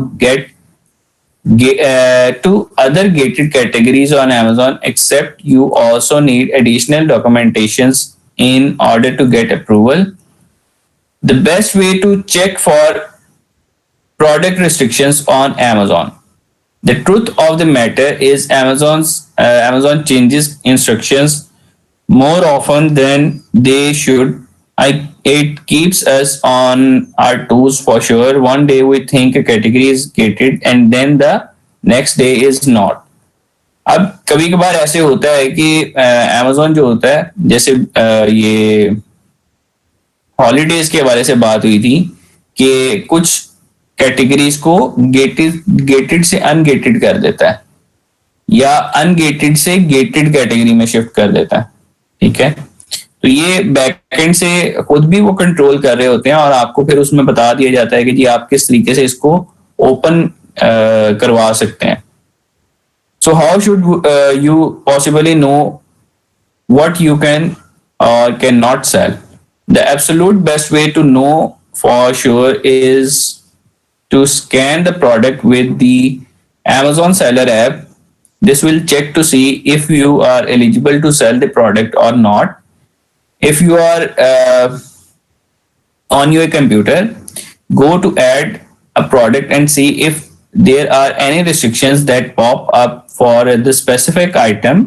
to other gated categories on Amazon, except you also need additional documentations in order to get approval. The best way to check for product restrictions on Amazon. The truth of the matter is Amazon changes instructions more often than they should. It keeps us on our toes for sure. One day we think a category is gated and then the next day is not. अब कभी कभार ऐसे होता है कि Amazon जो होता है, जैसे ये हॉलीडेज के हवाले से बात हुई थी कि कुछ कैटेगरीज को गेटेड से अनगेटेड कर देता है या अनगेटेड से गेटेड कैटेगरी में शिफ्ट कर देता है. ठीक है, तो ये बैकएंड से खुद भी वो कंट्रोल कर रहे होते हैं और आपको फिर उसमें बता दिया जाता है कि जी आप किस तरीके से इसको ओपन करवा सकते हैं. So how should you possibly know what you can or can not sell. The absolute best way to know for sure is to scan the product with the Amazon seller app. This will check to see if you are eligible to sell the product or not. If you are on your computer, go to add a product and see if there are any restrictions that pop up for the specific item.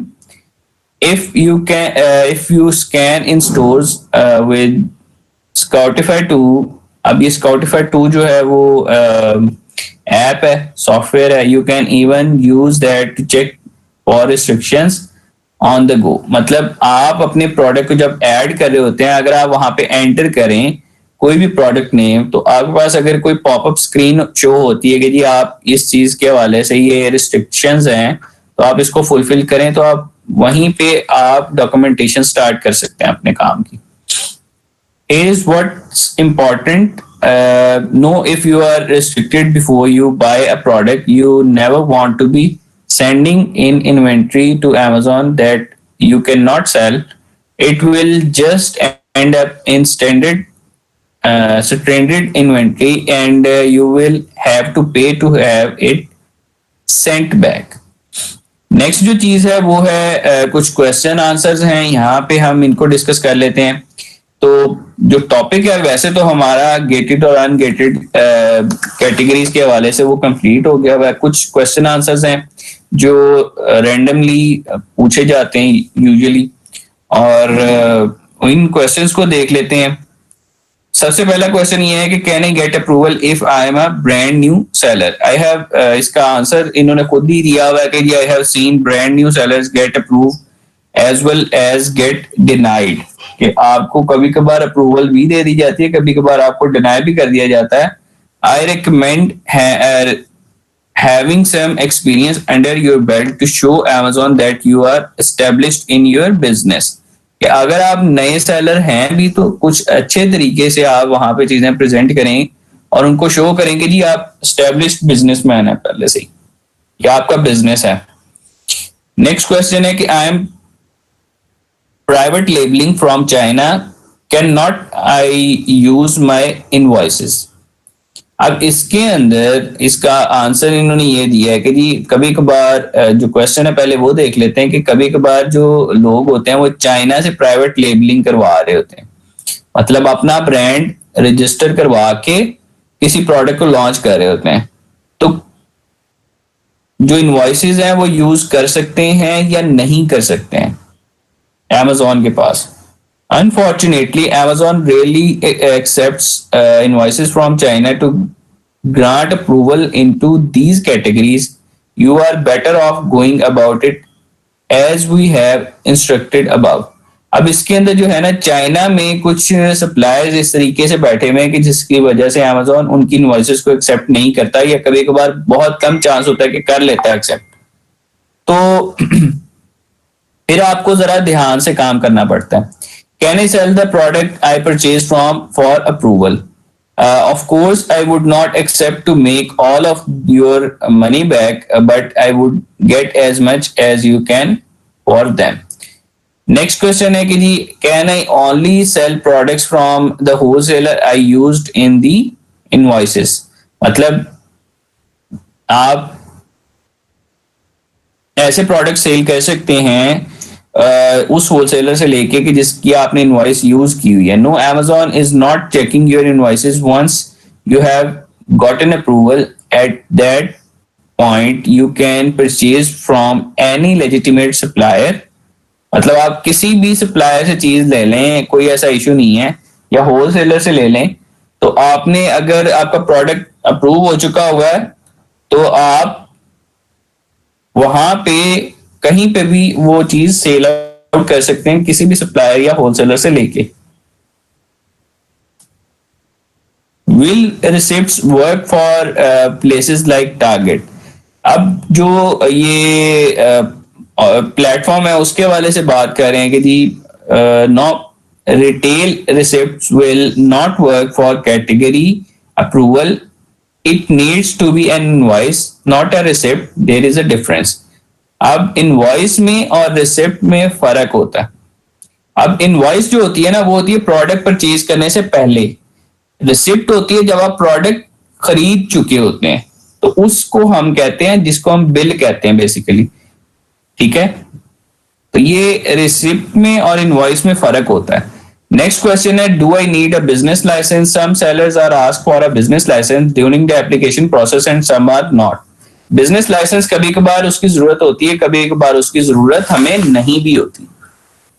If you scan in stores with Scoutify 2, अब ये Scoutify 2 जो है वो ऐप है, सॉफ्टवेयर है. You can even use that to check for restrictions on the go. मतलब आप अपने प्रोडक्ट को जब ऐड कर रहे होते हैं, अगर आप वहां पे एंटर करें कोई भी प्रोडक्ट नेम, तो आपके पास अगर कोई पॉपअप स्क्रीन शो होती है कि जी आप इस चीज के हवाले से ये रिस्ट्रिक्शंस हैं तो आप इसको फुलफिल करें, तो आप वहीं पे आप डॉक्यूमेंटेशन स्टार्ट कर सकते हैं अपने काम की. Is what's important. Know if you are restricted before you buy a product. You never want to be sending in inventory to Amazon that you cannot sell. It will just end up in stranded inventory, and you will have to pay to have it sent back. Next जो चीज है वो है कुछ क्वेश्चन आंसर्स हैं, यहाँ पे हम इनको डिस्कस कर लेते हैं. तो जो टॉपिक है वैसे तो हमारा गेटेड और अनगेटेड कैटेगरीज के हवाले से वो कंप्लीट हो गया हुआ है. कुछ क्वेश्चन आंसर्स हैं जो रैंडमली पूछे जाते हैं यूजुअली, और इन क्वेश्चंस को देख लेते हैं. सबसे पहला क्वेश्चन ये है कि can I get approval if I am a brand new seller. I have, इसका आंसर इन्होंने खुद ही दिया हुआ है कि I have seen brand new sellers get approve as well as get denied. कि आपको कभी कभार अप्रूवल भी दे दी जाती है, कभी कभार आपको डिनाई भी कर दिया जाता है. I recommend having some experience under your belt to show Amazon that you are established in your business. कि अगर आप नए सेलर हैं भी तो कुछ अच्छे तरीके से आप वहां पे चीजें प्रेजेंट करें और उनको शो करें कि जी आप एस्टेब्लिश्ड बिजनेसमैन है पहले से ही, या आपका बिजनेस है. नेक्स्ट क्वेश्चन है कि I am private labelling from China, can not I use my invoices. अब इसके अंदर इसका आंसर इन्होंने ये दिया है कि जी कभी कभार, जो क्वेश्चन है पहले वो देख लेते हैं कि कभी कभार जो लोग होते हैं वो चाइना से प्राइवेट लेबलिंग करवा रहे होते हैं, मतलब अपना ब्रांड रजिस्टर करवा के किसी प्रोडक्ट को लॉन्च कर रहे होते हैं. तो जो इनवॉइसेस हैं वो यूज कर सकते हैं या नहीं कर सकते हैं Amazon के पास. Unfortunately, Amazon rarely accepts invoices from China to grant approval into these categories. You are better off going about it as we have instructed above. अब इसके अंदर जो है ना, चाइना में कुछ सप्लायर्स इस तरीके से बैठे हुए हैं कि जिसकी वजह से Amazon उनकी इनवॉइसेस को एक्सेप्ट नहीं करता, या कभी कभार बहुत कम चांस होता है कि कर लेता है एक्सेप्ट. तो फिर आपको जरा ध्यान से काम करना पड़ता है. Can I sell the product I purchased from for approval? Of course, I would not accept to make all of your money back, but I would get as much as you can for them. Next question है कि जी can I only sell products from the wholesaler I used in the invoices? मतलब आप ऐसे प्रोडक्ट सेल कर सकते हैं उस होलसेलर से लेके कि जिसकी आपने इनवॉइस यूज की हुई है. No, Amazon is not checking your invoices. Once you have gotten approval, at that point you can purchase from any legitimate supplier. मतलब आप किसी भी सप्लायर से चीज ले लें, कोई ऐसा इशू नहीं है, या होलसेलर से ले लें. तो आपने, अगर आपका प्रोडक्ट अप्रूव हो चुका हुआ है तो आप वहां पे कहीं पे भी वो चीज सेल आउट कर सकते हैं किसी भी सप्लायर या होलसेलर से लेके. Will receipts work for places like target. अब जो ये प्लेटफॉर्म है उसके वाले से बात कर रहे हैं कि जी no, retail receipts will not work for category approval. It needs to be an invoice, not a receipt. There is a difference. अब इनवॉइस में और रिसिप्ट में फर्क होता है. अब इनवॉइस जो होती है ना, वो होती है प्रोडक्ट परचेज करने से पहले. रिसिप्ट होती है जब आप प्रोडक्ट खरीद चुके होते हैं, तो उसको हम कहते हैं, जिसको हम बिल कहते हैं बेसिकली. ठीक है, तो ये रिसिप्ट में और इनवॉइस में फर्क होता है. नेक्स्ट क्वेश्चन है, do I need a business licence? Some sellers are asked for a business licence during the application process and some are not. Business licence कभी कभार उसकी जरूरत होती है, कभी कभार उसकी जरूरत हमें नहीं भी होती.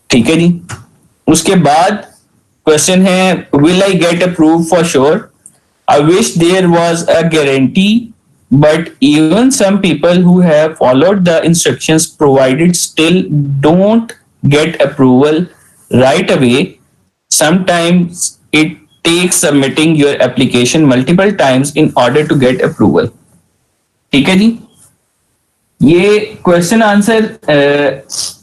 ठीक है जी. उसके बाद क्वेश्चन है, will I get approve for sure? I wish there was a guarantee, but even some people who have followed the instructions provided still don't get approval right away. Sometimes it takes submitting your application multiple times in order to get approval. ठीक है जी, ये क्वेश्चन आंसर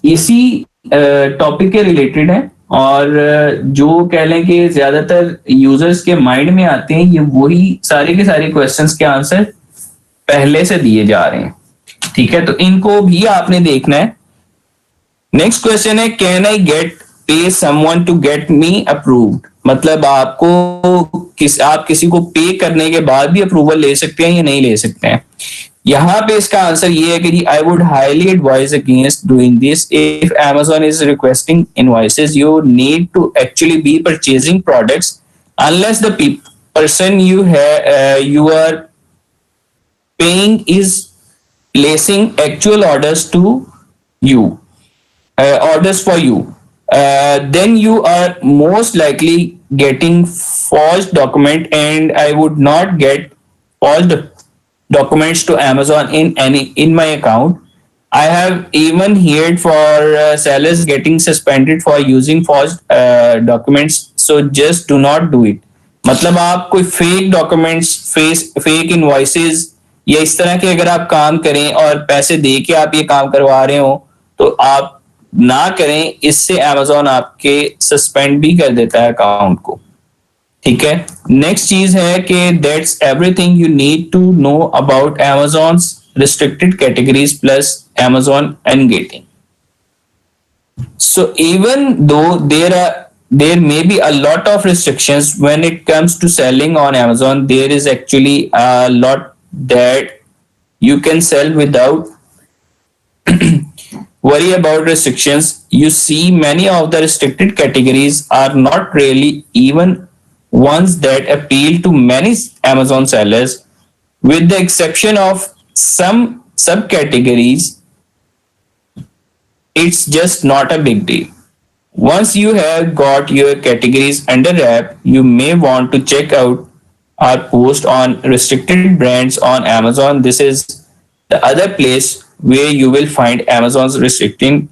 इसी टॉपिक के रिलेटेड है और जो कह लें कि ज्यादातर यूजर्स के माइंड में आते हैं, ये वही सारे के सारे क्वेश्चंस के आंसर पहले से दिए जा रहे हैं। ठीक है, तो इनको भी आपने देखना है। नेक्स्ट क्वेश्चन है, can I get pay someone to get me approved? मतलब आपको आप किसी को पे करने के बाद भी अप्रूवल ले सकते हैं या नहीं ले सकते हैं। यहाँ पे इसका आंसर ये है कि जी I would highly advise against doing this. If Amazon is requesting invoices, you need to actually be purchasing products unless the person you are paying is placing actual orders to you, orders for you. Then you are most likely getting false document, and I would not get false documents to Amazon in my account. I have even heard for sellers getting suspended for using false documents. So just do not do it. मतलब आप कोई फेक डॉक्यूमेंट्स, फेक इनवॉइसेस या इस तरह के अगर आप काम करें और पैसे दे के आप ये काम करवा रहे हो तो आप ना करें, इससे Amazon आपके सस्पेंड भी कर देता है अकाउंट को। ठीक है, नेक्स्ट चीज है कि that's everything you need to know about Amazon's restricted categories plus Amazon Ungating. So even though there may be a lot of restrictions when it comes to selling on Amazon, there is actually a lot that you can sell without worry about restrictions. You see, many of the restricted categories are not really even ones that appeal to many Amazon sellers, with the exception of some subcategories. It's just not a big deal. Once you have got your categories under wrap, you may want to check out our post on restricted brands on Amazon. This is the other place where you will find Amazon's restricting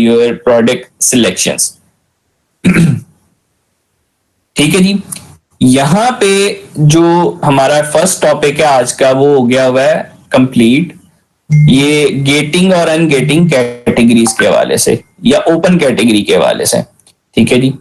your product selections. ठीक है जी, यहाँ पे जो हमारा फर्स्ट टॉपिक है आज का वो हो गया हुआ है कंप्लीट, ये गेटिंग और अनगेटिंग कैटेगरीज के हवाले से या ओपन कैटेगरी के हवाले से। ठीक है जी,